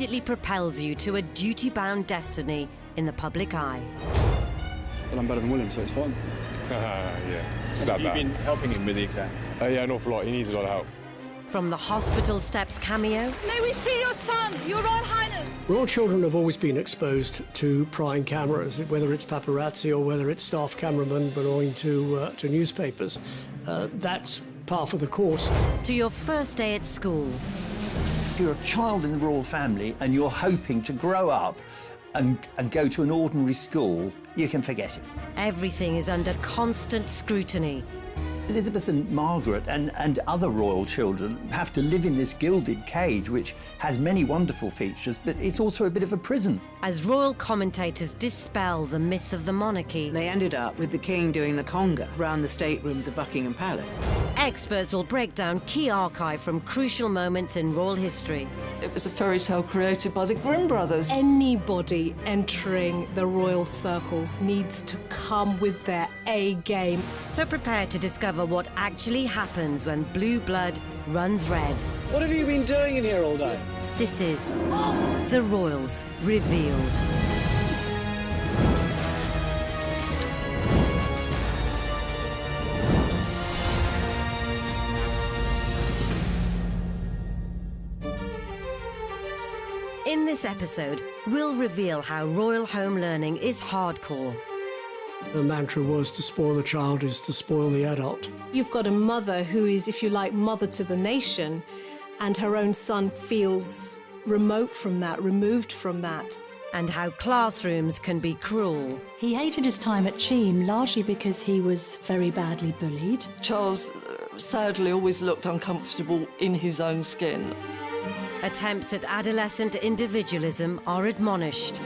immediately propels you to a duty-bound destiny in the public eye. Well, I'm better than William, so it's fine. Yeah, stab You've that. been helping him with the exam? Yeah, an awful lot. He needs a lot of help. From the hospital steps cameo, May we see your son, Your Royal Highness? Royal children have always been exposed to prying cameras, whether it's paparazzi or whether it's staff cameramen belonging to newspapers. That's par for the course. to your first day at school, If you're a child in the royal family and you're hoping to grow up and go to an ordinary school, you can forget it. everything is under constant scrutiny. Elizabeth and Margaret and other royal children have to live in this gilded cage, which has many wonderful features, but it's also a bit of a prison. As royal commentators dispel the myth of the monarchy, They ended up with the king doing the conga round the staterooms of Buckingham Palace. experts will break down key archive from crucial moments in royal history. It was a fairy tale created by the Grimm brothers. Anybody entering the royal circles needs to come with their A game. So prepare to discover what actually happens when blue blood runs red. What have you been doing in here all day? This is The Royals Revealed. In this episode, we'll reveal how royal home learning is hardcore. The mantra was to spoil the child is to spoil the adult. You've got a mother who is, if you like, mother to the nation, and her own son feels remote from that, removed from that. And how classrooms can be cruel. He hated his time at Cheam largely because he was very badly bullied. Charles sadly always looked uncomfortable in his own skin. Attempts at adolescent individualism are admonished.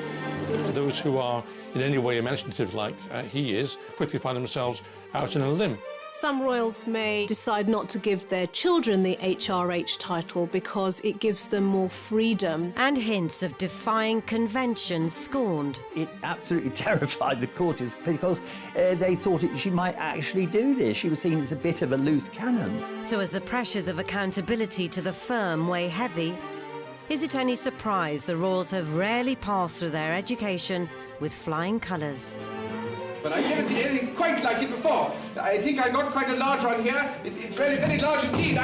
Those who are in any way imaginative like he is quickly find themselves out on a limb. Some royals may decide not to give their children the HRH title because it gives them more freedom. And hints of defying conventions scorned. It absolutely terrified the courtiers because they thought she might actually do this. She was seen as a bit of a loose cannon. So as the pressures of accountability to the firm weigh heavy, is it any surprise the royals have rarely passed through their education with flying colours? But I've never seen anything quite like it before. I think I got quite a large one here. It's very, very large indeed.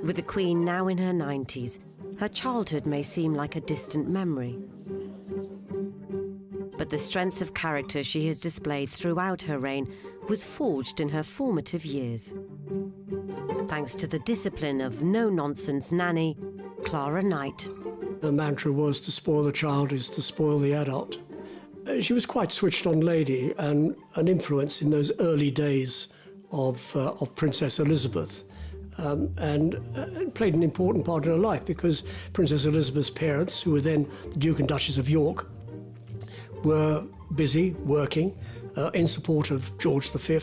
With the Queen now in her 90s, her childhood may seem like a distant memory. But the strength of character she has displayed throughout her reign was forged in her formative years. Thanks to the discipline of no-nonsense nanny, Clara Knight. The mantra was to spoil the child is to spoil the adult. She was quite switched-on lady and an influence in those early days of Princess Elizabeth. And played an important part in her life because Princess Elizabeth's parents, who were then the Duke and Duchess of York, were busy working in support of George V.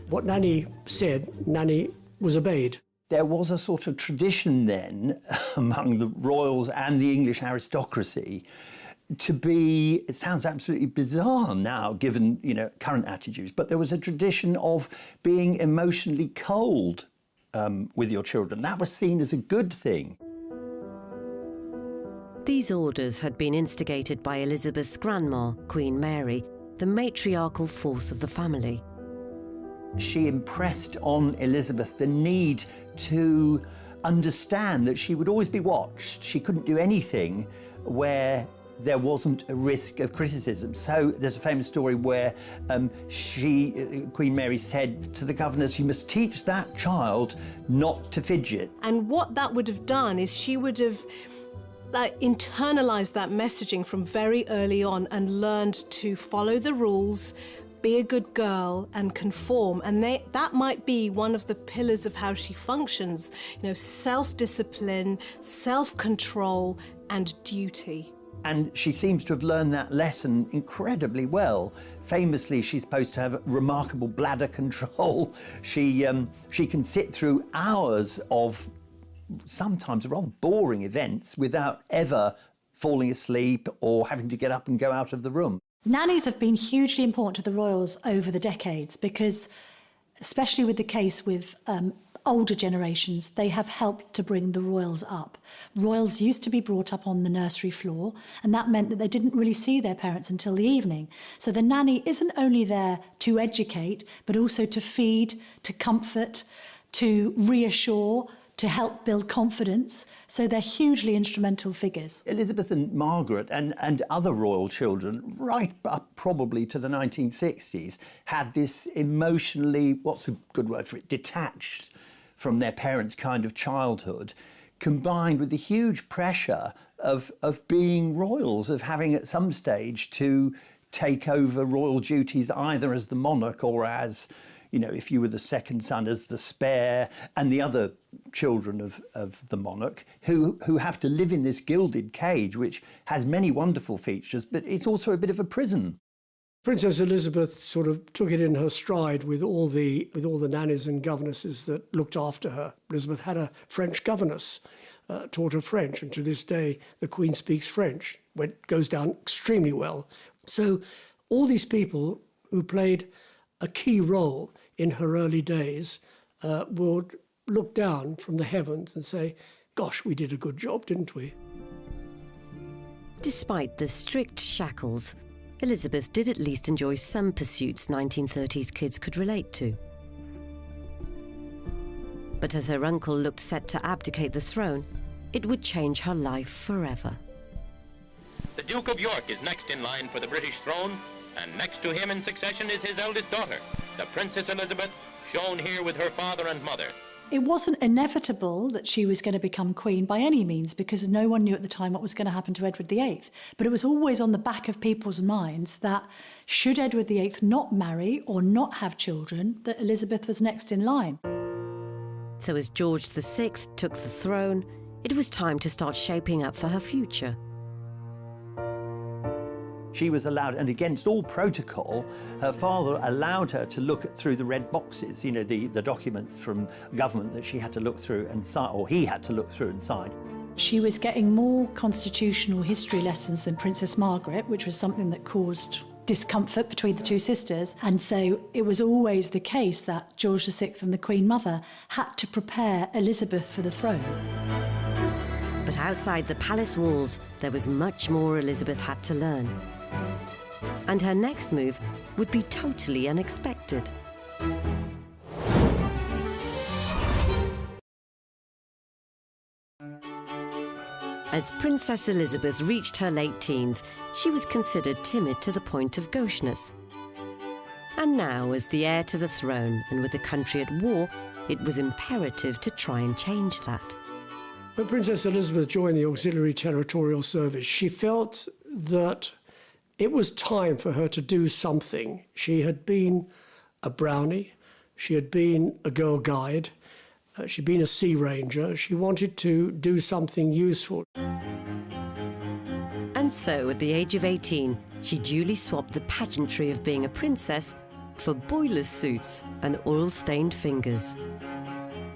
What Nanny said, Nanny was obeyed. There was a sort of tradition then among the royals and the English aristocracy to be, it sounds absolutely bizarre now given, current attitudes, but there was a tradition of being emotionally cold with your children. That was seen as a good thing. These orders had been instigated by Elizabeth's grandma, Queen Mary, the matriarchal force of the family. She impressed on Elizabeth the need to understand that she would always be watched. She couldn't do anything where there wasn't a risk of criticism. So there's a famous story where Queen Mary said to the governors, you must teach that child not to fidget. And what that would have done is she would have internalized that messaging from very early on and learned to follow the rules, be a good girl and conform. And that might be one of the pillars of how she functions, self-discipline, self-control and duty. And she seems to have learned that lesson incredibly well. Famously, she's supposed to have remarkable bladder control. She can sit through hours of sometimes rather boring events without ever falling asleep or having to get up and go out of the room. Nannies have been hugely important to the royals over the decades because, especially with the case with older generations, they have helped to bring the royals up. Royals used to be brought up on the nursery floor, and that meant that they didn't really see their parents until the evening. So the nanny isn't only there to educate, but also to feed, to comfort, to reassure, to help build confidence. So they're hugely instrumental figures. Elizabeth and Margaret and other royal children, right up probably to the 1960s, had this emotionally, what's a good word for it, detached from their parents' kind of childhood, combined with the huge pressure of being royals, of having at some stage to take over royal duties either as the monarch or as, you know, if you were the second son, as the spare, and the other children of the monarch who have to live in this gilded cage, which has many wonderful features, but it's also a bit of a prison. Princess Elizabeth sort of took it in her stride with all the nannies and governesses that looked after her. Elizabeth had a French governess, taught her French, and to this day the Queen speaks French. Goes down extremely well. So all these people who played a key role in her early days would look down from the heavens and say, gosh, we did a good job, didn't we? Despite the strict shackles, Elizabeth did at least enjoy some pursuits 1930s kids could relate to. But as her uncle looked set to abdicate the throne, it would change her life forever. The Duke of York is next in line for the British throne, and next to him in succession is his eldest daughter, the Princess Elizabeth, shown here with her father and mother. It wasn't inevitable that she was going to become queen by any means, because no one knew at the time what was going to happen to Edward VIII. But it was always on the back of people's minds that should Edward VIII not marry or not have children, that Elizabeth was next in line. So as George VI took the throne, it was time to start shaping up for her future. She was allowed, and against all protocol, her father allowed her to look through the red boxes, you know, the documents from government that she had to look through and sign, or he had to look through and sign. She was getting more constitutional history lessons than Princess Margaret, which was something that caused discomfort between the two sisters. And so it was always the case that George VI and the Queen Mother had to prepare Elizabeth for the throne. But outside the palace walls, there was much more Elizabeth had to learn. And her next move would be totally unexpected. As Princess Elizabeth reached her late teens, she was considered timid to the point of gaucheness. And now, as the heir to the throne and with the country at war, it was imperative to try and change that. When Princess Elizabeth joined the Auxiliary Territorial Service, she felt that it was time for her to do something. She had been a brownie, she had been a girl guide, she'd been a sea ranger. She wanted to do something useful. And so, at the age of 18, she duly swapped the pageantry of being a princess for boiler suits and oil-stained fingers.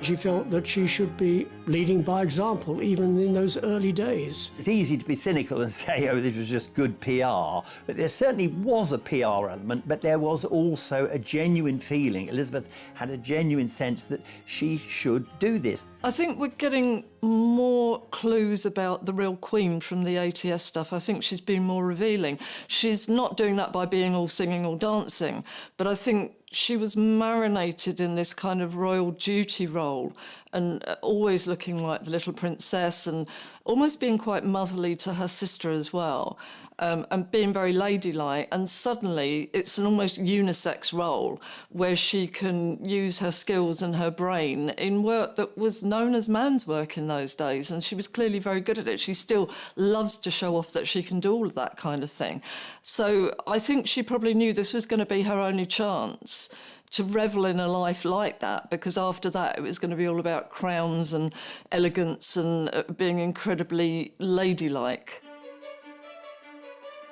She felt that she should be leading by example, even in those early days. It's easy to be cynical and say, oh, this was just good PR. But there certainly was a PR element, but there was also a genuine feeling. Elizabeth had a genuine sense that she should do this. I think we're getting more clues about the real Queen from the ATS stuff. I think she's been more revealing. She's not doing that by being all singing or dancing, but I think she was marinated in this kind of royal duty role and always looking like the little princess and almost being quite motherly to her sister as well, and being very ladylike. And suddenly it's an almost unisex role where she can use her skills and her brain in work that was known as man's work in those days. And she was clearly very good at it. She still loves to show off that she can do all of that kind of thing. So I think she probably knew this was going to be her only chance to revel in a life like that, because after that it was going to be all about crowns and elegance and being incredibly ladylike.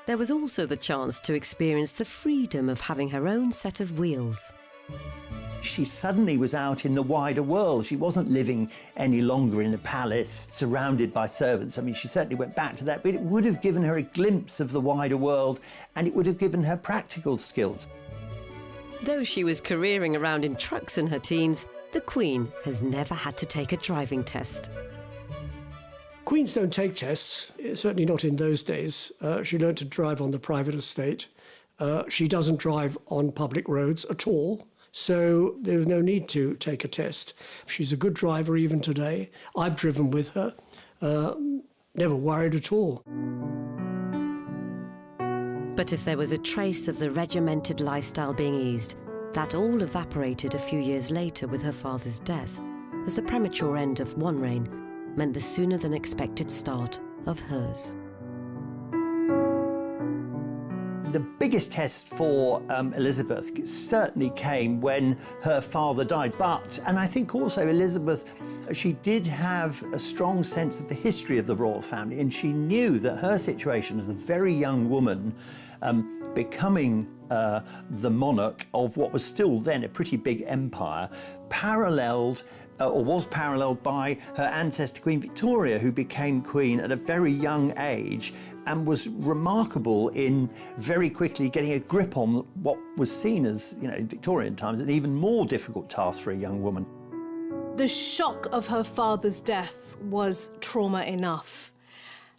There was also the chance to experience the freedom of having her own set of wheels. She suddenly was out in the wider world. She wasn't living any longer in a palace surrounded by servants. I mean, she certainly went back to that, but it would have given her a glimpse of the wider world, and it would have given her practical skills. Though she was careering around in trucks in her teens, the Queen has never had to take a driving test. Queens don't take tests, certainly not in those days. She learned to drive on the private estate. She doesn't drive on public roads at all, so there's no need to take a test. She's a good driver even today. I've driven with her, never worried at all. But if there was a trace of the regimented lifestyle being eased, that all evaporated a few years later with her father's death, as the premature end of one reign meant the sooner than expected start of hers. The biggest test for Elizabeth certainly came when her father died. And I think also Elizabeth, she did have a strong sense of the history of the royal family, and she knew that her situation as a very young woman becoming the monarch of what was still then a pretty big empire, was paralleled by her ancestor Queen Victoria, who became queen at a very young age and was remarkable in very quickly getting a grip on what was seen as, in Victorian times, an even more difficult task for a young woman. The shock of her father's death was trauma enough.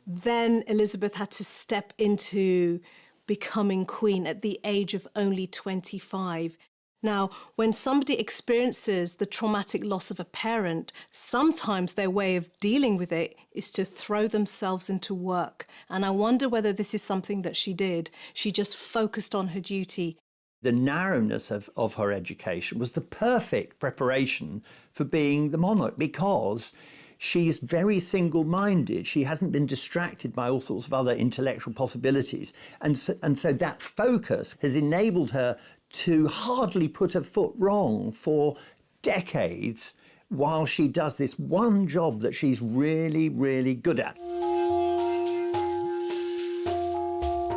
Then Elizabeth had to step into becoming queen at the age of only 25. Now, when somebody experiences the traumatic loss of a parent, sometimes their way of dealing with it is to throw themselves into work. And I wonder whether this is something that she did. She just focused on her duty. The narrowness of her education was the perfect preparation for being the monarch, because she's very single-minded. She hasn't been distracted by all sorts of other intellectual possibilities. And so that focus has enabled her to hardly put her foot wrong for decades while she does this one job that she's really, really good at.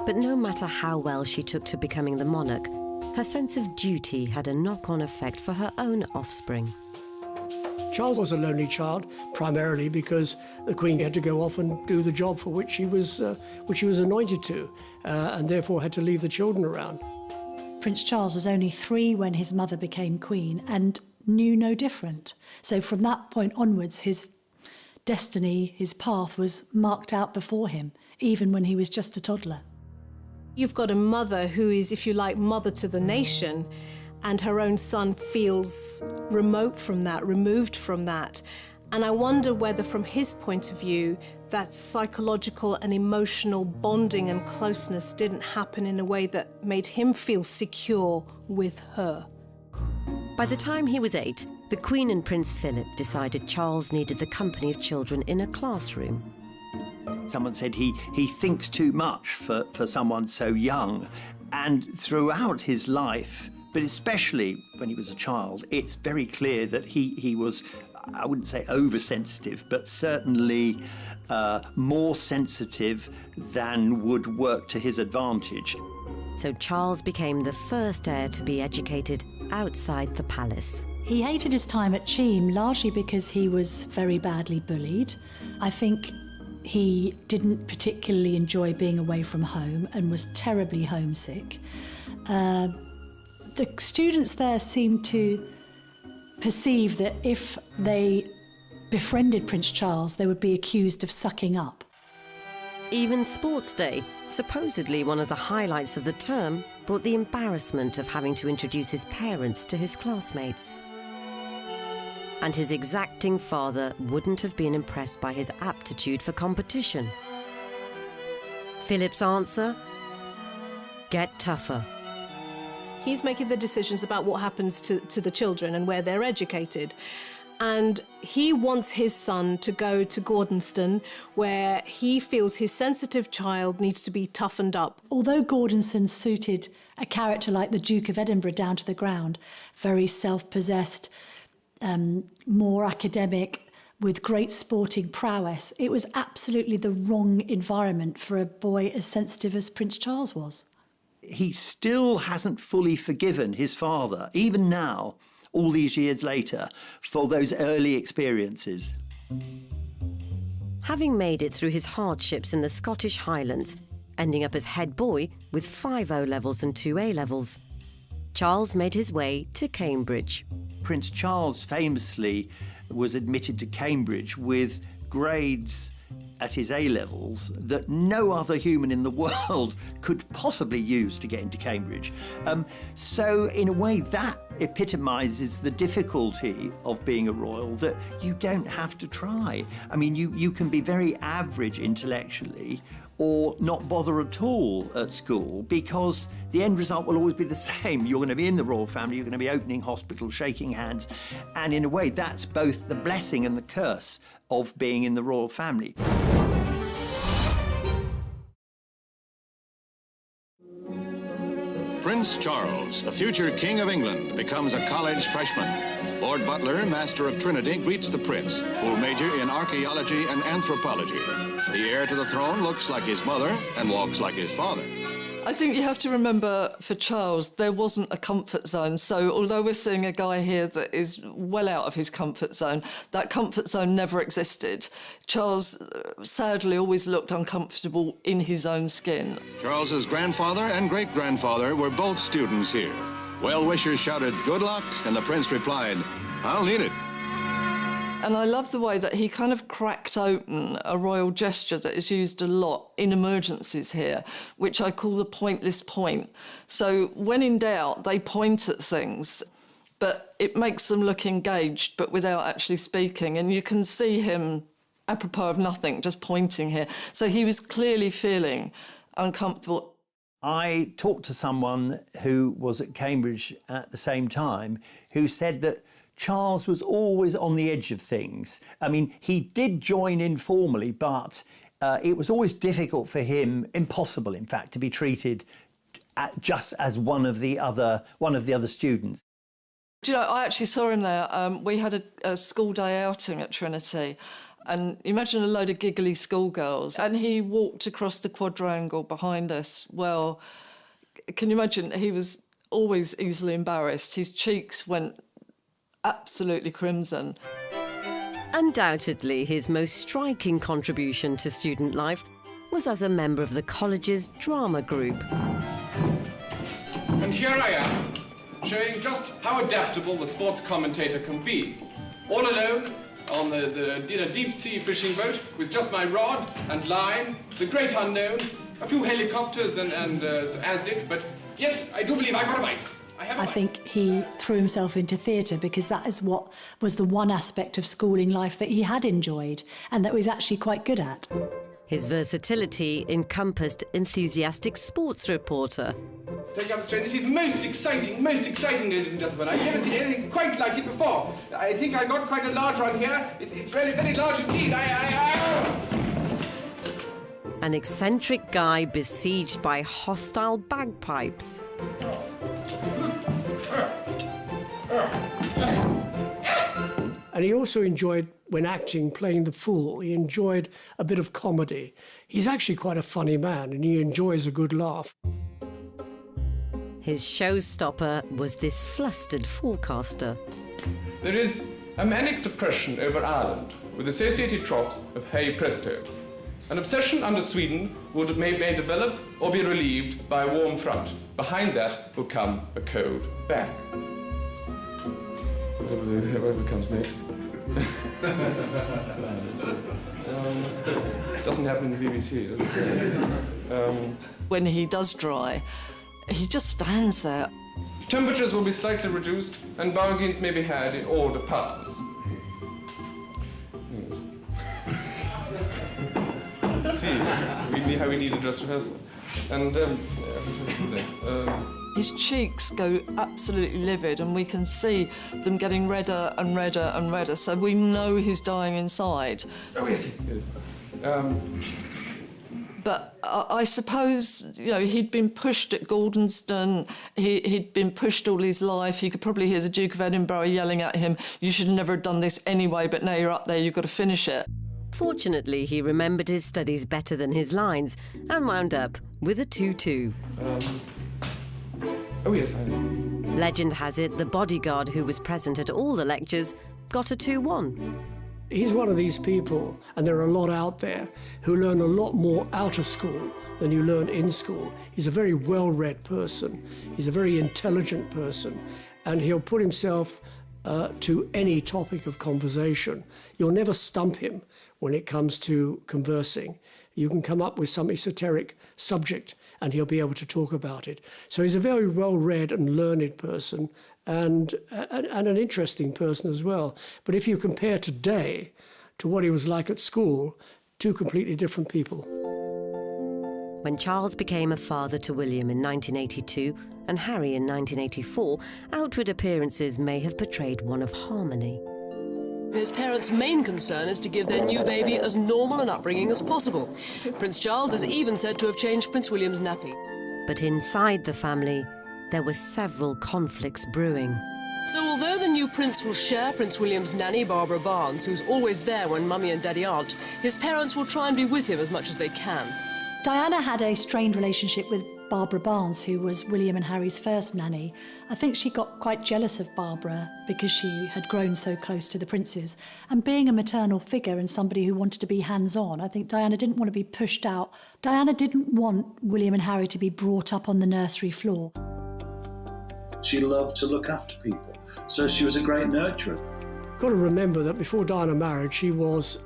But no matter how well she took to becoming the monarch, her sense of duty had a knock-on effect for her own offspring. Charles was a lonely child, primarily because the Queen had to go off and do the job for which she was anointed to, and therefore had to leave the children around. Prince Charles was only 3 when his mother became queen and knew no different. So from that point onwards, his destiny, his path was marked out before him, even when he was just a toddler. You've got a mother who is, if you like, mother to the nation, and her own son feels remote from that, removed from that. And I wonder whether, from his point of view, that psychological and emotional bonding and closeness didn't happen in a way that made him feel secure with her. By the time he was 8, the Queen and Prince Philip decided Charles needed the company of children in a classroom. Someone said he thinks too much for someone so young. And throughout his life, but especially when he was a child, it's very clear that he was, I wouldn't say oversensitive, but certainly more sensitive than would work to his advantage. So Charles became the first heir to be educated outside the palace. He hated his time at Cheam largely because he was very badly bullied. I think he didn't particularly enjoy being away from home and was terribly homesick. The students there seemed to perceive that if they befriended Prince Charles, they would be accused of sucking up. Even Sports Day, supposedly one of the highlights of the term, brought the embarrassment of having to introduce his parents to his classmates. And his exacting father wouldn't have been impressed by his aptitude for competition. Philip's answer? Get tougher. He's making the decisions about what happens to the children and where they're educated. And he wants his son to go to Gordonston, where he feels his sensitive child needs to be toughened up. Although Gordonston suited a character like the Duke of Edinburgh down to the ground, very self-possessed, more academic, with great sporting prowess, it was absolutely the wrong environment for a boy as sensitive as Prince Charles was. He still hasn't fully forgiven his father, even now, all these years later, for those early experiences. Having made it through his hardships in the Scottish Highlands, ending up as head boy with 5 O-levels and 2 A-levels, Charles made his way to Cambridge. Prince Charles famously was admitted to Cambridge with grades at his A-levels that no other human in the world could possibly use to get into Cambridge. So in a way that epitomises the difficulty of being a royal, that you don't have to try. I mean, you can be very average intellectually or not bother at all at school, because the end result will always be the same. You're going to be in the royal family, you're going to be opening hospitals, shaking hands, and in a way that's both the blessing and the curse of being in the royal family. Prince Charles, the future King of England, becomes a college freshman. Lord Butler, Master of Trinity, greets the Prince, who will major in archaeology and anthropology. The heir to the throne looks like his mother and walks like his father. I think you have to remember, for Charles, there wasn't a comfort zone. So although we're seeing a guy here that is well out of his comfort zone, that comfort zone never existed. Charles, sadly, always looked uncomfortable in his own skin. Charles's grandfather and great-grandfather were both students here. Well-wishers shouted, "Good luck," and the Prince replied, "I'll need it." And I love the way that he kind of cracked open a royal gesture that is used a lot in emergencies here, which I call the pointless point. So when in doubt, they point at things, but it makes them look engaged, but without actually speaking. And you can see him, apropos of nothing, just pointing here. So he was clearly feeling uncomfortable. I talked to someone who was at Cambridge at the same time who said that Charles was always on the edge of things. I mean, he did join in formally, but it was always difficult for him, impossible, in fact, to be treated just as one of the other students. Do you know, I actually saw him there. We had a school day outing at Trinity, and imagine a load of giggly schoolgirls, and he walked across the quadrangle behind us. Well, can you imagine? He was always easily embarrassed. His cheeks went absolutely crimson. Undoubtedly, his most striking contribution to student life was as a member of the college's drama group. And here I am, showing just how adaptable the sports commentator can be. All alone on in a deep-sea fishing boat with just my rod and line, the great unknown, a few helicopters and ASDIC, but yes, I do believe I got a bite. I think he threw himself into theatre because that is what was the one aspect of schooling life that he had enjoyed and that he was actually quite good at. His versatility encompassed enthusiastic sports reporter. Take up the straight. This is most exciting, ladies and gentlemen. I've never seen anything quite like it before. I think I got quite a large one here. It's very, very large indeed. An eccentric guy besieged by hostile bagpipes. And he also enjoyed, when acting, playing the fool. He enjoyed a bit of comedy. He's actually quite a funny man, and he enjoys a good laugh. His showstopper was this flustered forecaster. There is a manic depression over Ireland with associated troughs of hey presto. An obsession under Sweden may develop or be relieved by a warm front. Behind that will come a cold back. Whatever comes next. Doesn't happen in the BBC, does it? When he does dry, he just stands there. Temperatures will be slightly reduced and bargains may be had in all departments. See how we need a dress rehearsal. And his cheeks go absolutely livid and we can see them getting redder and redder and redder, so we know he's dying inside. Oh, yes, he is. But I suppose, you know, he'd been pushed at Gordonston, he'd been pushed all his life. You could probably hear the Duke of Edinburgh yelling at him, "You should never have done this anyway, but now you're up there, you've got to finish it." Fortunately, he remembered his studies better than his lines and wound up with a 2-2. Oh, yes, I know. Legend has it the bodyguard who was present at all the lectures got a 2-1. He's one of these people, and there are a lot out there, who learn a lot more out of school than you learn in school. He's a very well-read person. He's a very intelligent person, and he'll put himself to any topic of conversation. You'll never stump him when it comes to conversing. You can come up with some esoteric subject and he'll be able to talk about it. So he's a very well-read and learned person and an interesting person as well. But if you compare today to what he was like at school, two completely different people. When Charles became a father to William in 1982 and Harry in 1984, outward appearances may have portrayed one of harmony. His parents' main concern is to give their new baby as normal an upbringing as possible. Prince Charles is even said to have changed Prince William's nappy. But inside the family, there were several conflicts brewing. So although the new prince will share Prince William's nanny, Barbara Barnes, who's always there when Mummy and Daddy aren't, his parents will try and be with him as much as they can. Diana had a strained relationship with Barbara Barnes, who was William and Harry's first nanny. I think she got quite jealous of Barbara because she had grown so close to the princes. And being a maternal figure and somebody who wanted to be hands-on, I think Diana didn't want to be pushed out. Diana didn't want William and Harry to be brought up on the nursery floor. She loved to look after people, so she was a great nurturer. Got to remember that before Diana married, she was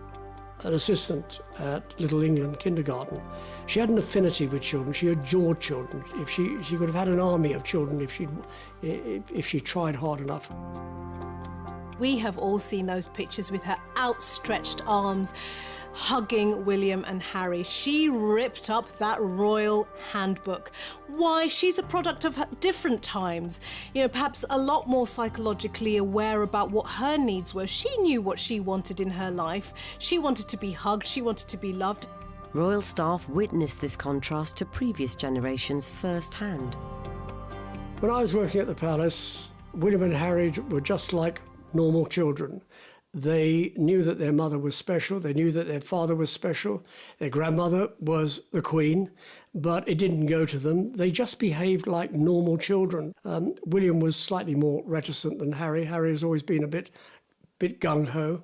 an assistant at Little England Kindergarten. She had an affinity with children. She adored children. If she could have had an army of children if she tried hard enough. We have all seen those pictures with her outstretched arms, hugging William and Harry. She ripped up that royal handbook. Why? She's a product of different times. You know, perhaps a lot more psychologically aware about what her needs were. She knew what she wanted in her life. She wanted to be hugged. She wanted to be loved. Royal staff witnessed this contrast to previous generations firsthand. When I was working at the palace, William and Harry were just like normal children. They knew that their mother was special. They knew that their father was special. Their grandmother was the Queen, but it didn't go to them. They just behaved like normal children. William was slightly more reticent than Harry. Harry has always been a bit gung-ho.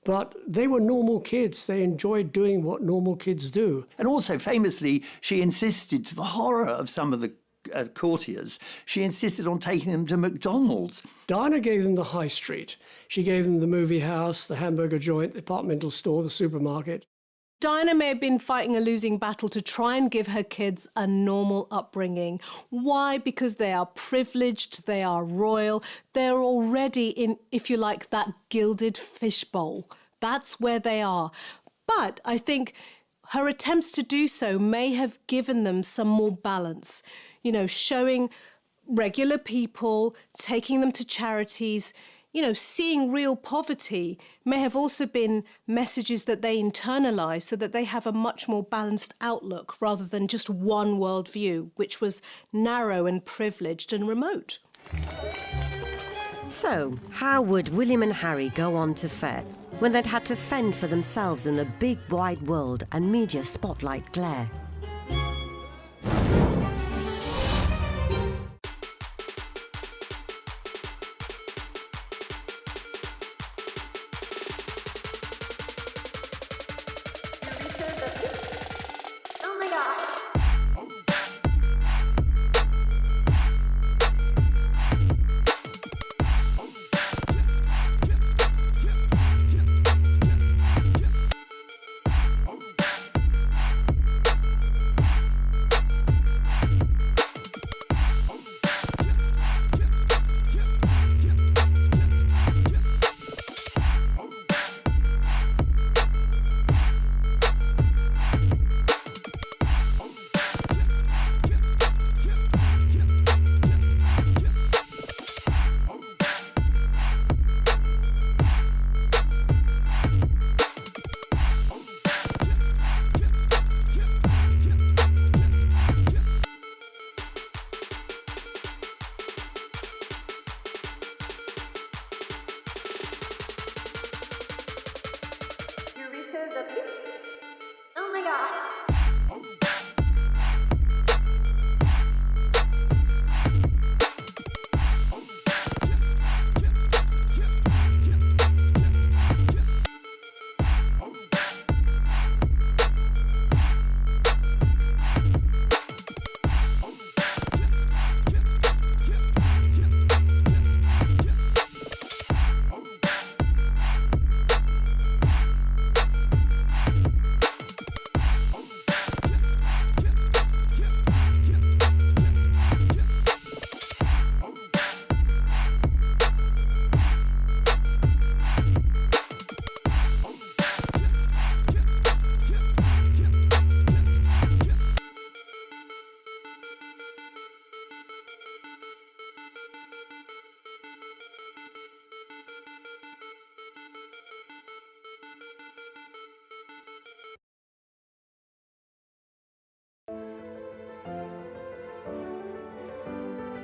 But they were normal kids. They enjoyed doing what normal kids do. And also, famously, she insisted, to the horror of some of the courtiers, she insisted on taking them to McDonald's. Diana gave them the high street. She gave them the movie house, the hamburger joint, the departmental store, the supermarket. Diana may have been fighting a losing battle to try and give her kids a normal upbringing. Why? Because they are privileged, they are royal, they're already in, if you like, that gilded fishbowl. That's where they are. But I think her attempts to do so may have given them some more balance. You know, showing regular people, taking them to charities, you know, seeing real poverty may have also been messages that they internalise so that they have a much more balanced outlook rather than just one worldview, which was narrow and privileged and remote. So, how would William and Harry go on to fare when they'd had to fend for themselves in the big wide world and media spotlight glare?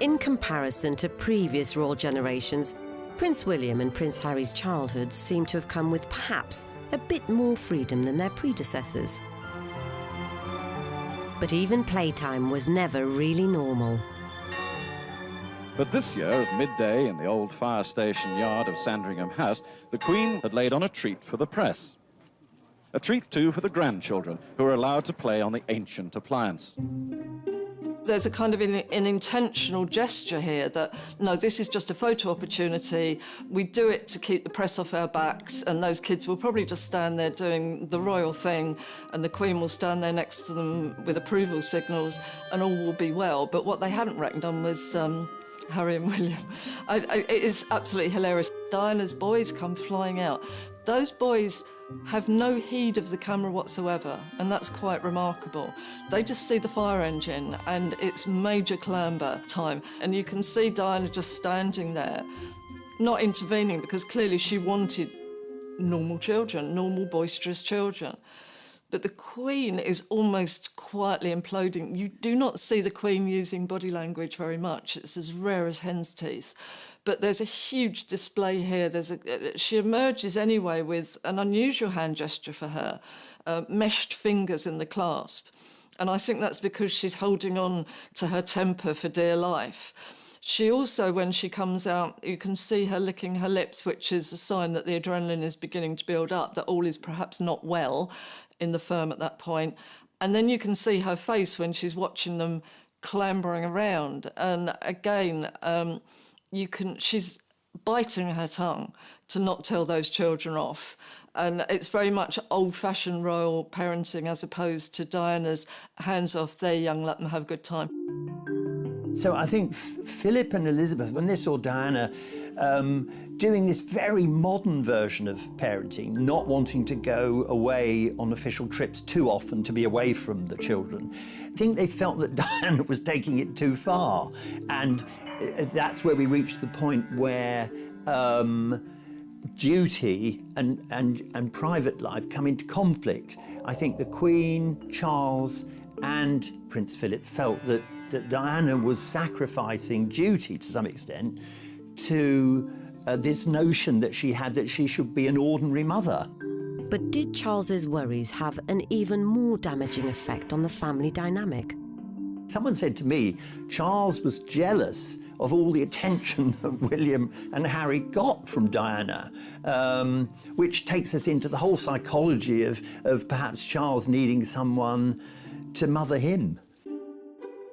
In comparison to previous royal generations, Prince William and Prince Harry's childhoods seem to have come with perhaps a bit more freedom than their predecessors. But even playtime was never really normal. But this year, at midday in the old fire station yard of Sandringham House, the Queen had laid on a treat for the press. A treat, too, for the grandchildren, who are allowed to play on the ancient appliance. There's a kind of an intentional gesture here that, no, this is just a photo opportunity. We do it to keep the press off our backs, and those kids will probably just stand there doing the royal thing, and the Queen will stand there next to them with approval signals, and all will be well. But what they hadn't reckoned on was Harry and William. It is absolutely hilarious. Diana's boys come flying out. Those boys have no heed of the camera whatsoever, and that's quite remarkable. They just see the fire engine, and it's Major Clamber time, and you can see Diana just standing there, not intervening, because clearly she wanted normal children, normal boisterous children. But the Queen is almost quietly imploding. You do not see the Queen using body language very much. It's as rare as hen's teeth. But there's a huge display here. She emerges anyway with an unusual hand gesture for her, meshed fingers in the clasp. And I think that's because she's holding on to her temper for dear life. She also, when she comes out, you can see her licking her lips, which is a sign that the adrenaline is beginning to build up, that all is perhaps not well in the firm at that point. And then you can see her face when she's watching them clambering around. And again, she's biting her tongue to not tell those children off. And it's very much old-fashioned royal parenting as opposed to Diana's hands off, they're young, let them have a good time. So I think Philip and Elizabeth, when they saw Diana doing this very modern version of parenting, not wanting to go away on official trips too often to be away from the children, I think they felt that Diana was taking it too far. And that's where we reached the point where duty and private life come into conflict. I think the Queen, Charles, and Prince Philip felt that Diana was sacrificing duty to some extent to this notion that she had that she should be an ordinary mother. But did Charles's worries have an even more damaging effect on the family dynamic? Someone said to me, Charles was jealous of all the attention that William and Harry got from Diana, which takes us into the whole psychology of perhaps Charles needing someone to mother him.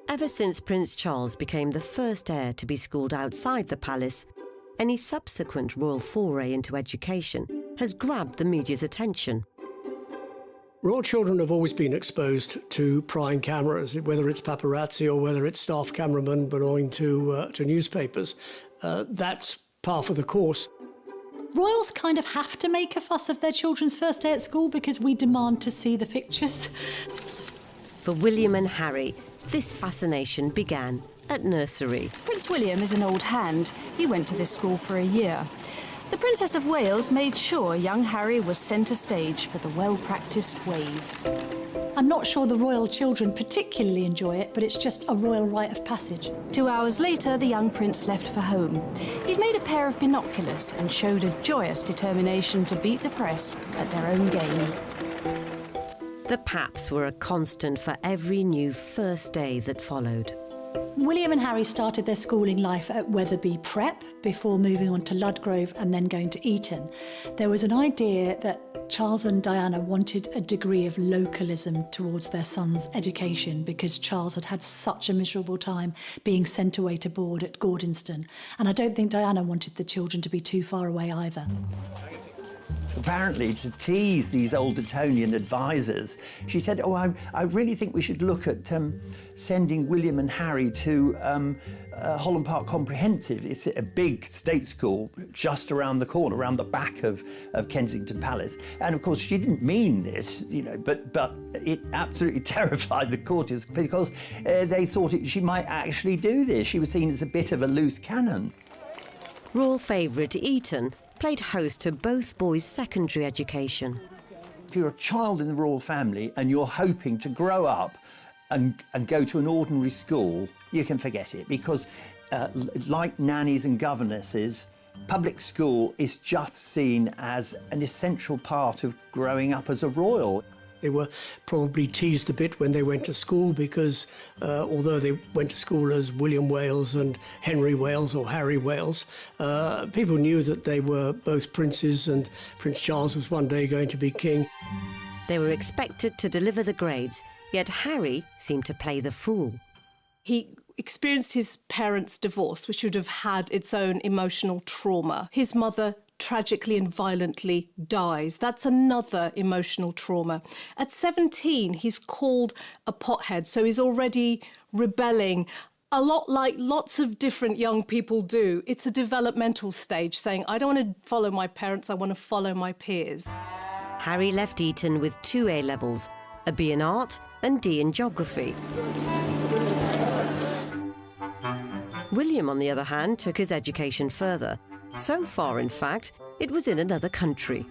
Ever since Prince Charles became the first heir to be schooled outside the palace, any subsequent royal foray into education has grabbed the media's attention. Royal children have always been exposed to prying cameras, whether it's paparazzi or whether it's staff cameramen belonging to newspapers. That's par for the course. Royals kind of have to make a fuss of their children's first day at school because we demand to see the pictures. For William and Harry, this fascination began at nursery. Prince William is an old hand. He went to this school for a year. The Princess of Wales made sure young Harry was centre stage for the well-practised wave. I'm not sure the royal children particularly enjoy it, but it's just a royal rite of passage. 2 hours later, the young prince left for home. He'd made a pair of binoculars and showed a joyous determination to beat the press at their own game. The Paps were a constant for every new first day that followed. William and Harry started their schooling life at Wetherby Prep before moving on to Ludgrove and then going to Eton. There was an idea that Charles and Diana wanted a degree of localism towards their son's education because Charles had had such a miserable time being sent away to board at Gordonston. And I don't think Diana wanted the children to be too far away either. Apparently, to tease these old Etonian advisors, she said, oh, I really think we should look at sending William and Harry to Holland Park Comprehensive. It's a big state school just around the corner, around the back of Kensington Palace. And of course, she didn't mean this, you know, but it absolutely terrified the courtiers because they thought she might actually do this. She was seen as a bit of a loose cannon. Royal favourite Eton played host to both boys' secondary education. If you're a child in the royal family and you're hoping to grow up and go to an ordinary school, you can forget it because like nannies and governesses, public school is just seen as an essential part of growing up as a royal. They were probably teased a bit when they went to school because although they went to school as William Wales and Henry Wales or Harry Wales, people knew that they were both princes and Prince Charles was one day going to be king. They were expected to deliver the grades, yet Harry seemed to play the fool. He experienced his parents' divorce, which would have had its own emotional trauma. His mother tragically and violently dies. That's another emotional trauma. At 17, he's called a pothead, so he's already rebelling, a lot like lots of different young people do. It's a developmental stage, saying, I don't want to follow my parents, I want to follow my peers. Harry left Eton with 2 A-levels, a B in art and D in geography. William, on the other hand, took his education further. So far, in fact, it was in another country.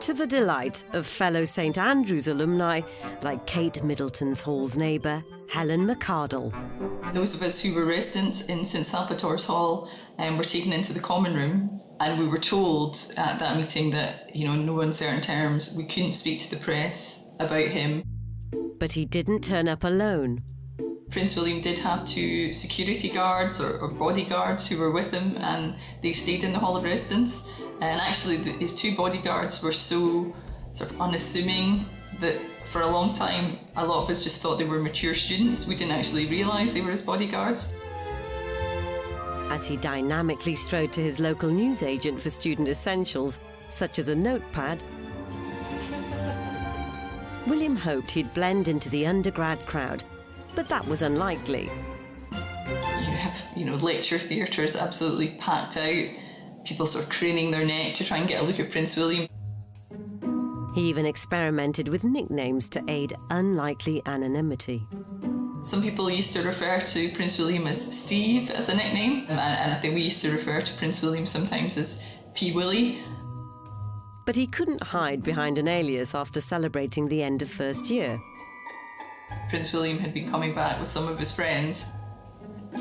To the delight of fellow St Andrews alumni like Kate Middleton's Hall's neighbour, Helen McCardle. Those of us who were residents in St Salvator's Hall were taken into the common room, and we were told at that meeting that, in no uncertain terms, we couldn't speak to the press about him. But he didn't turn up alone. Prince William did have 2 security guards or bodyguards who were with him, and they stayed in the Hall of Residence. And actually, his 2 bodyguards were so sort of unassuming that for a long time, a lot of us just thought they were mature students. We didn't actually realise they were his bodyguards. As he dynamically strode to his local newsagent for student essentials, such as a notepad, William hoped he'd blend into the undergrad crowd, but that was unlikely. You have, lecture theatres absolutely packed out, people sort of craning their neck to try and get a look at Prince William. He even experimented with nicknames to aid unlikely anonymity. Some people used to refer to Prince William as Steve as a nickname, and I think we used to refer to Prince William sometimes as P. Willie. But he couldn't hide behind an alias after celebrating the end of first year. Prince William had been coming back with some of his friends,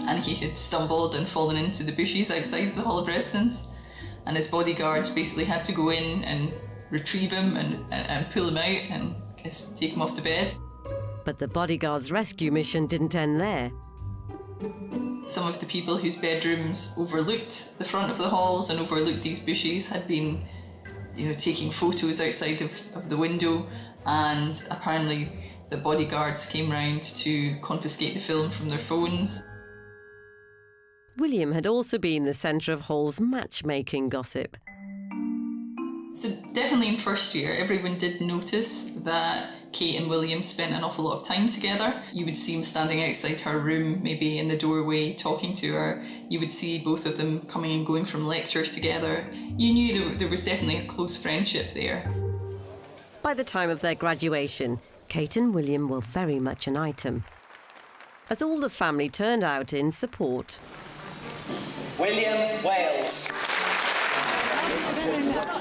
and he had stumbled and fallen into the bushes outside the Hall of Residence, and his bodyguards basically had to go in and retrieve him and pull him out and take him off to bed. But the bodyguards' rescue mission didn't end there. Some of the people whose bedrooms overlooked the front of the halls and overlooked these bushes had been, taking photos outside of the window, and apparently the bodyguards came round to confiscate the film from their phones. William had also been the centre of Hall's matchmaking gossip. So definitely in first year, everyone did notice that Kate and William spent an awful lot of time together. You would see him standing outside her room, maybe in the doorway, talking to her. You would see both of them coming and going from lectures together. You knew there was definitely a close friendship there. By the time of their graduation, Kate and William were very much an item, as all the family turned out in support. William Wales.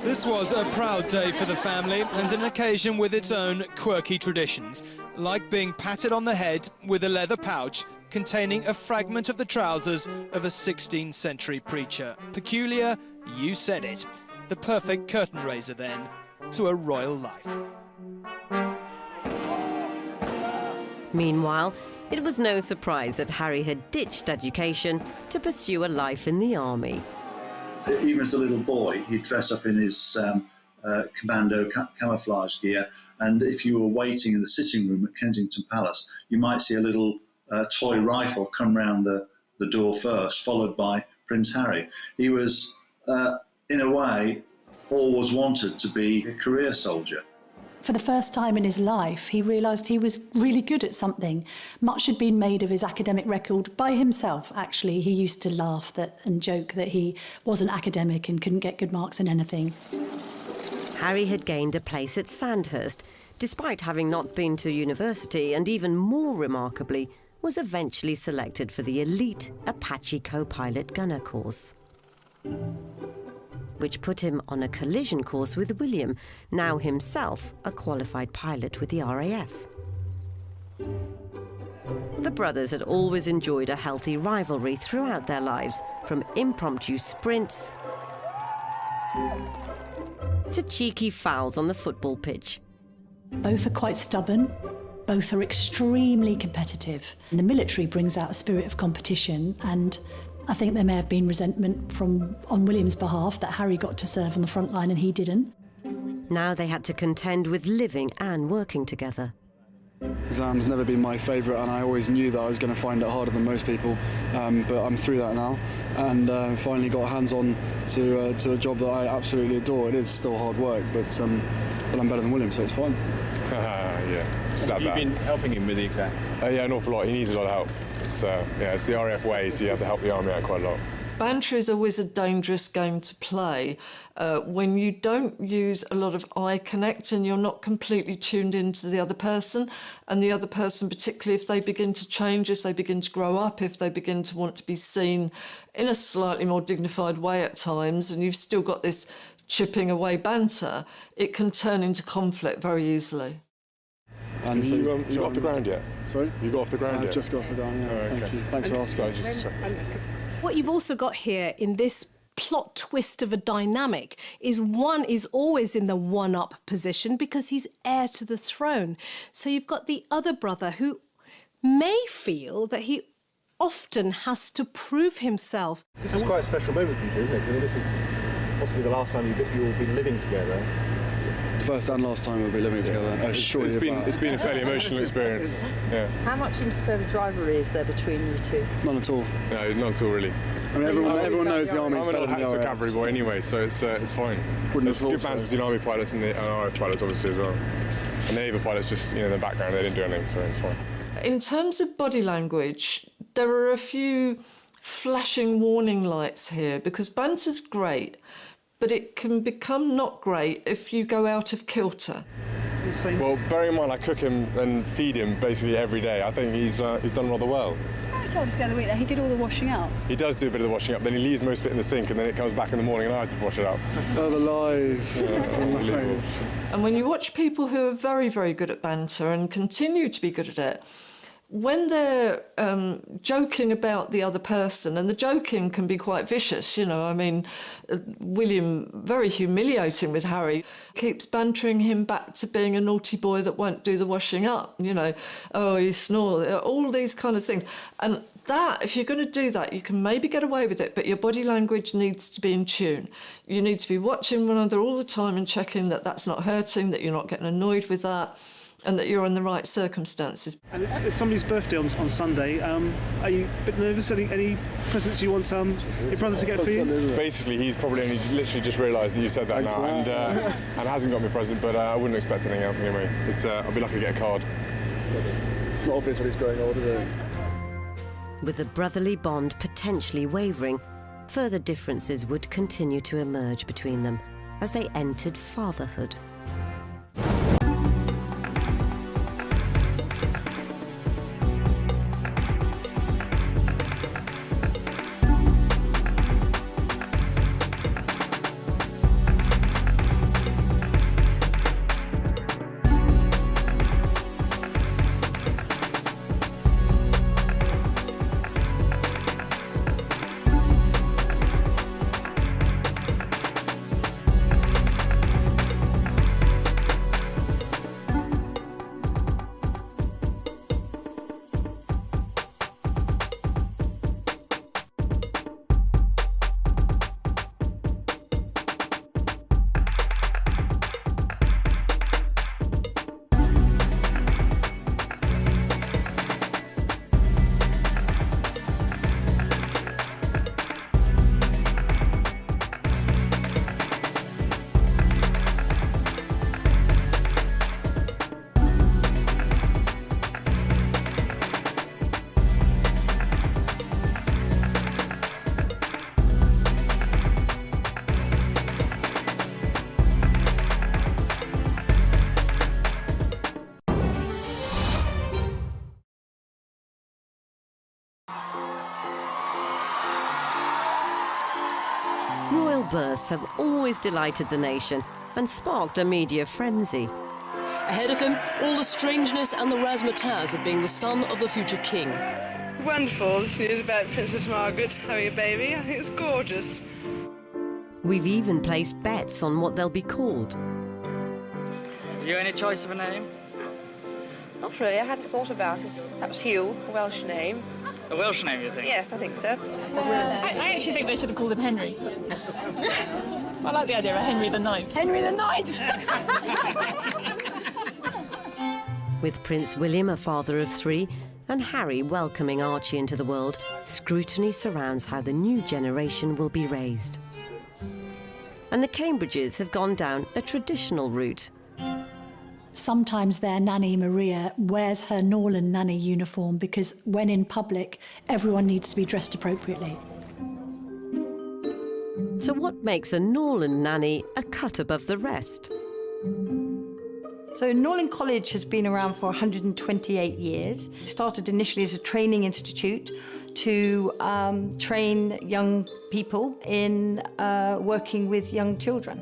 This was a proud day for the family and an occasion with its own quirky traditions, like being patted on the head with a leather pouch containing a fragment of the trousers of a 16th century preacher. Peculiar, you said it. The perfect curtain raiser, then, to a royal life. Meanwhile, it was no surprise that Harry had ditched education to pursue a life in the army. Even as a little boy, he'd dress up in his commando camouflage gear, and if you were waiting in the sitting room at Kensington Palace, you might see a little toy rifle come round the door first, followed by Prince Harry. He was, in a way, always wanted to be a career soldier. For the first time in his life, he realised he was really good at something. Much had been made of his academic record by himself, actually. He used to laugh and joke that he wasn't academic and couldn't get good marks in anything. Harry had gained a place at Sandhurst, despite having not been to university, and even more remarkably, was eventually selected for the elite Apache co-pilot gunner course, which put him on a collision course with William, now himself a qualified pilot with the RAF. The brothers had always enjoyed a healthy rivalry throughout their lives, from impromptu sprints to cheeky fouls on the football pitch. Both are quite stubborn. Both are extremely competitive. And the military brings out a spirit of competition, and I think there may have been resentment on William's behalf that Harry got to serve on the front line and he didn't. Now they had to contend with living and working together. Exams never been my favourite, and I always knew that I was going to find it harder than most people, but I'm through that now, and finally got hands-on to a job that I absolutely adore. It is still hard work, but I'm better than William, so it's fine. Yeah, Have you been helping him with the exams? Yeah, an awful lot. He needs a lot of help. It's it's the RAF way, so you have to help the army out quite a lot. Banter is always a dangerous game to play when you don't use a lot of eye connect and you're not completely tuned into the other person, and the other person, particularly if they begin to change, if they begin to grow up, if they begin to want to be seen in a slightly more dignified way at times, and you've still got this chipping away banter, it can turn into conflict very easily. And so, you got off the ground yet? Sorry? You got off the ground yet? I've just got off the ground, yeah. Oh, Thank you. Thanks for asking. What you've also got here in this plot twist of a dynamic is one is always in the one-up position because he's heir to the throne. So you've got the other brother who may feel that he often has to prove himself. This is quite a special moment for you two, isn't it? Because this is possibly the last time you'll be living together. First and last time we'll be living together. It's been a fairly emotional experience. Yeah. How much inter-service rivalry is there between you two? None at all. No, not at all, really. I mean, everyone knows the army's better than the I'm an RAF. cavalry boy anyway, so it's fine. There's good bands between army pilots and RAF pilots, obviously, as well. And the naval pilots just, in the background, they didn't do anything, so it's fine. In terms of body language, there are a few flashing warning lights here, because banter's great, but it can become not great if you go out of kilter. Well, bearing in mind I cook him and feed him basically every day, I think he's done rather well. I told us the other week that he did all the washing up. He does do a bit of the washing up, then he leaves most of it in the sink, and then it comes back in the morning and I have to wash it up. Oh, the lies. Unbelievable. And when you watch people who are very, very good at banter and continue to be good at it, when they're joking about the other person, and the joking can be quite vicious, William, very humiliating with Harry, keeps bantering him back to being a naughty boy that won't do the washing up, oh, he snores, all these kind of things. And that, if you're going to do that, you can maybe get away with it, but your body language needs to be in tune. You need to be watching one another all the time and checking that that's not hurting, that you're not getting annoyed with that, and that you're in the right circumstances. And it's somebody's birthday on Sunday. Are you a bit nervous? Any presents you want your brother to get for you? Basically, he's probably only literally just realised that you said that now, and hasn't got me a present, but I wouldn't expect anything else anyway. I'll be lucky to get a card. It's not obvious that he's growing old, is it? With the brotherly bond potentially wavering, further differences would continue to emerge between them as they entered fatherhood. Royal births have always delighted the nation and sparked a media frenzy. Ahead of him, all the strangeness and the razzmatazz of being the son of the future king. Wonderful, this news about Princess Margaret having a baby. I think it's gorgeous. We've even placed bets on what they'll be called. Have you any choice of a name? Not really, I hadn't thought about it. Perhaps Hugh, a Welsh name. A Welsh name, you think? Yes, I think so. I actually think they should have called him Henry. I like the idea of Henry the Ninth. Henry the Ninth! With Prince William, a father of 3, and Harry welcoming Archie into the world, scrutiny surrounds how the new generation will be raised. And the Cambridges have gone down a traditional route. Sometimes their nanny, Maria, wears her Norland nanny uniform because when in public, everyone needs to be dressed appropriately. So what makes a Norland nanny a cut above the rest? So Norland College has been around for 128 years. It started initially as a training institute to train young people in working with young children.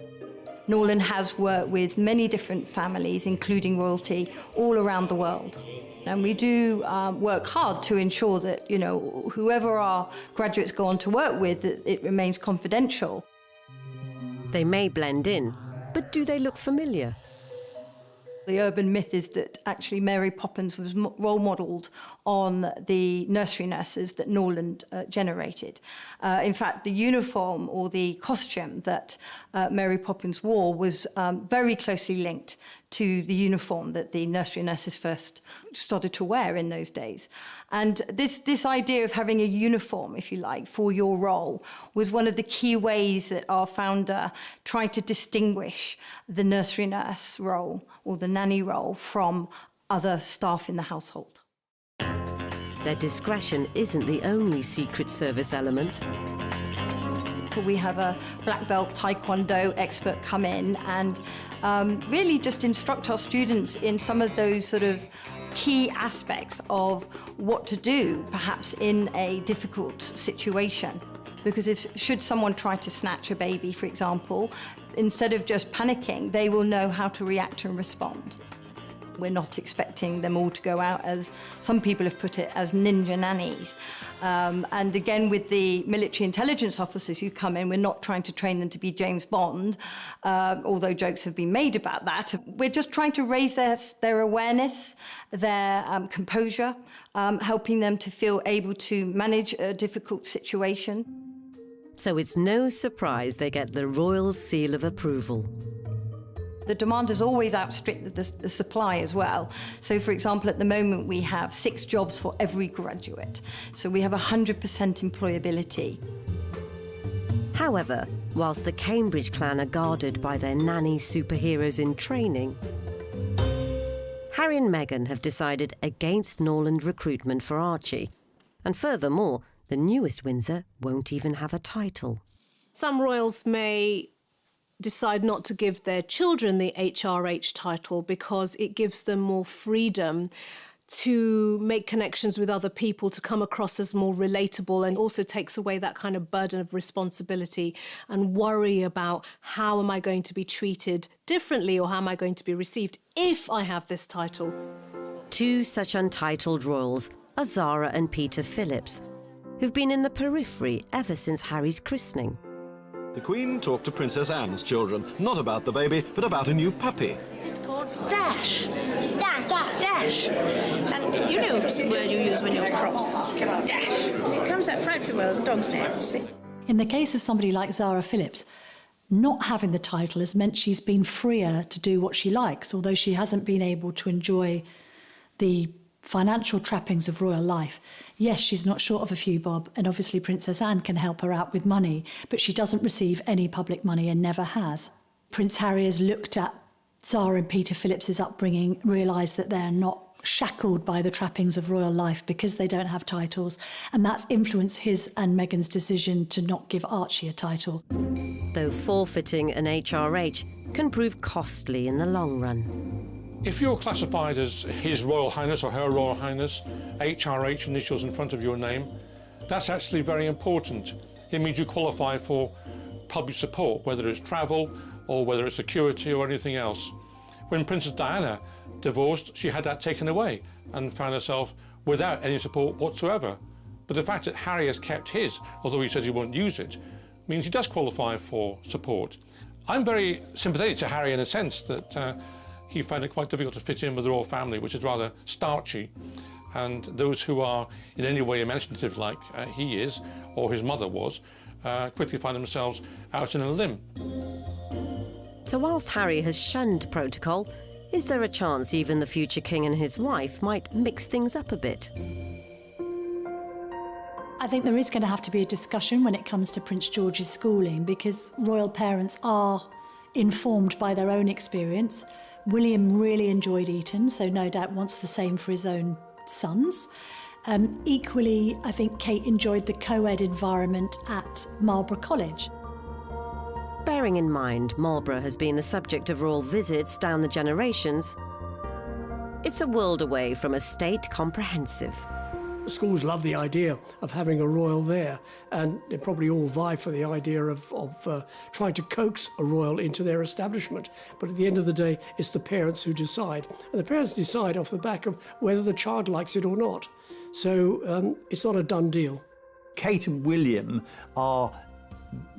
Norland has worked with many different families, including royalty, all around the world. And we do work hard to ensure that, whoever our graduates go on to work with, that it remains confidential. They may blend in, but do they look familiar? The urban myth is that actually Mary Poppins was role modelled on the nursery nurses that Norland generated. In fact, the uniform or the costume that Mary Poppins wore was very closely linked to the uniform that the nursery nurses first started to wear in those days. And this idea of having a uniform, if you like, for your role was one of the key ways that our founder tried to distinguish the nursery nurse role or the nanny role from other staff in the household. Their discretion isn't the only Secret Service element. We have a black belt taekwondo expert come in and really just instruct our students in some of those sort of key aspects of what to do, perhaps in a difficult situation. Because should someone try to snatch a baby, for example, instead of just panicking, they will know how to react and respond. We're not expecting them all to go out as, some people have put it, as ninja nannies. And again, with the military intelligence officers who come in, we're not trying to train them to be James Bond, although jokes have been made about that. We're just trying to raise their awareness, their composure, helping them to feel able to manage a difficult situation. So it's no surprise they get the royal seal of approval. The demand has always outstripped the supply as well. So, for example, at the moment we have 6 jobs for every graduate. So we have 100% employability. However, whilst the Cambridge clan are guarded by their nanny superheroes in training, Harry and Meghan have decided against Norland recruitment for Archie. And furthermore, the newest Windsor won't even have a title. Some royals may decide not to give their children the HRH title because it gives them more freedom to make connections with other people, to come across as more relatable, and also takes away that kind of burden of responsibility and worry about how am I going to be treated differently or how am I going to be received if I have this title. 2 such untitled royals are Zara and Peter Phillips, who've been in the periphery ever since Harry's christening. The Queen talked to Princess Anne's children, not about the baby, but about a new puppy. It's called Dash. Dash. And you know it's a word you use when you're cross. Dash. It comes out frightfully well as a dog's name, you see. In the case of somebody like Zara Phillips, not having the title has meant she's been freer to do what she likes, although she hasn't been able to enjoy the financial trappings of royal life. Yes, she's not short of a few bob, and obviously Princess Anne can help her out with money, but she doesn't receive any public money and never has. Prince Harry has looked at Zara and Peter Phillips's upbringing, realised that they're not shackled by the trappings of royal life because they don't have titles, and that's influenced his and Meghan's decision to not give Archie a title. Though forfeiting an HRH can prove costly in the long run. If you're classified as His Royal Highness or Her Royal Highness, HRH initials in front of your name, that's actually very important. It means you qualify for public support, whether it's travel or whether it's security or anything else. When Princess Diana divorced, she had that taken away and found herself without any support whatsoever. But the fact that Harry has kept his, although he says he won't use it, means he does qualify for support. I'm very sympathetic to Harry in a sense that he found it quite difficult to fit in with the royal family, which is rather starchy, and those who are in any way imaginative like he is, or his mother was, quickly find themselves out in a limb. So whilst Harry has shunned protocol, is there a chance even the future king and his wife might mix things up a bit? I think there is going to have to be a discussion when it comes to Prince George's schooling, because royal parents are informed by their own experience. William really enjoyed Eton, so no doubt wants the same for his own sons. Equally, I think Kate enjoyed the co-ed environment at Marlborough College. Bearing in mind Marlborough has been the subject of royal visits down the generations, it's a world away from a state comprehensive. Schools love the idea of having a royal there, and they probably all vie for the idea of trying to coax a royal into their establishment. But at the end of the day, it's the parents who decide. And the parents decide off the back of whether the child likes it or not. So it's not a done deal. Kate and William are,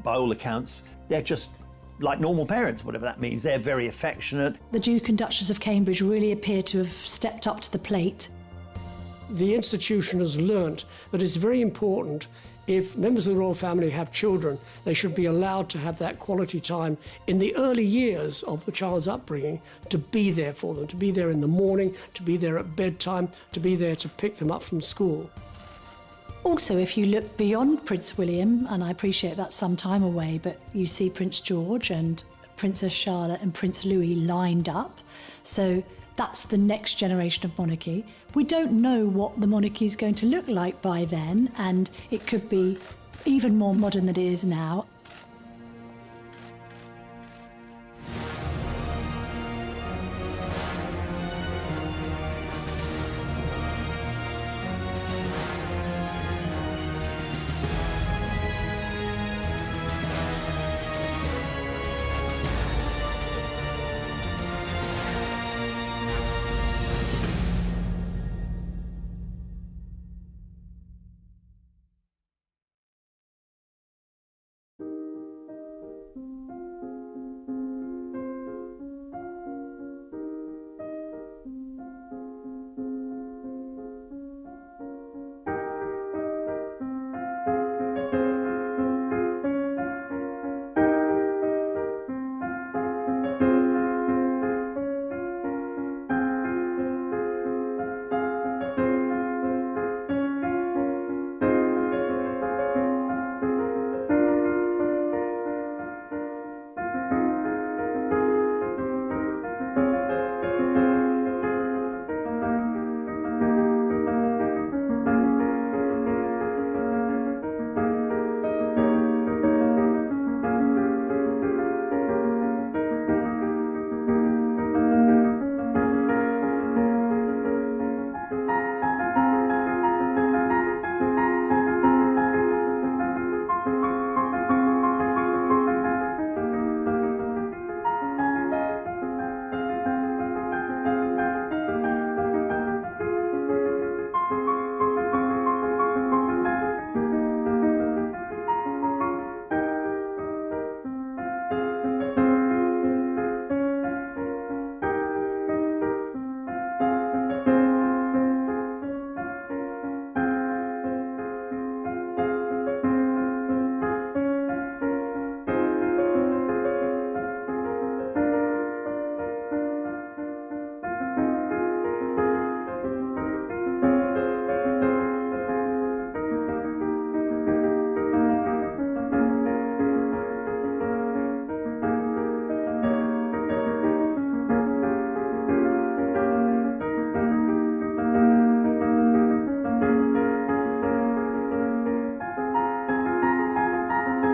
by all accounts, they're just like normal parents, whatever that means. They're very affectionate. The Duke and Duchess of Cambridge really appear to have stepped up to the plate. The institution has learnt that it's very important, if members of the royal family have children, they should be allowed to have that quality time in the early years of the child's upbringing, to be there for them, to be there in the morning, to be there at bedtime, to be there to pick them up from school. Also, if you look beyond Prince William, and I appreciate that's some time away, but you see Prince George and Princess Charlotte and Prince Louis lined up. So that's the next generation of monarchy. We don't know what the monarchy is going to look like by then, and it could be even more modern than it is now.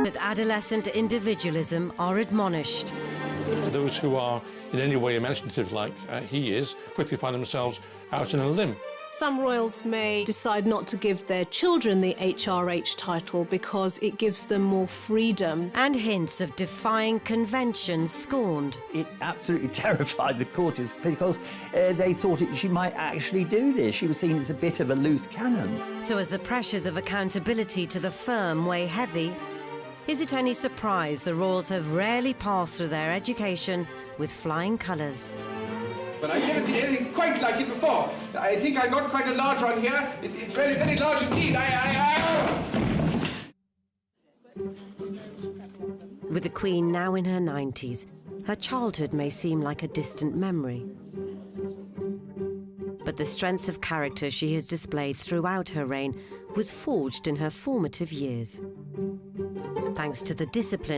That adolescent individualism are admonished. those who are in any way imaginative like he is quickly find themselves out on a limb. Some royals may decide not to give their children the HRH title because it gives them more freedom. And hints of defying conventions scorned. It absolutely terrified the courtiers because they thought she might actually do this. She was seen as a bit of a loose cannon. So as the pressures of accountability to the firm weigh heavy, is it any surprise the royals have rarely passed through their education with flying colours? But I've never seen anything quite like it before. I think I got quite a large one here. It's really very large indeed. With the Queen now in her 90s, her childhood may seem like a distant memory. But the strength of character she has displayed throughout her reign was forged in her formative years. Thanks to the discipline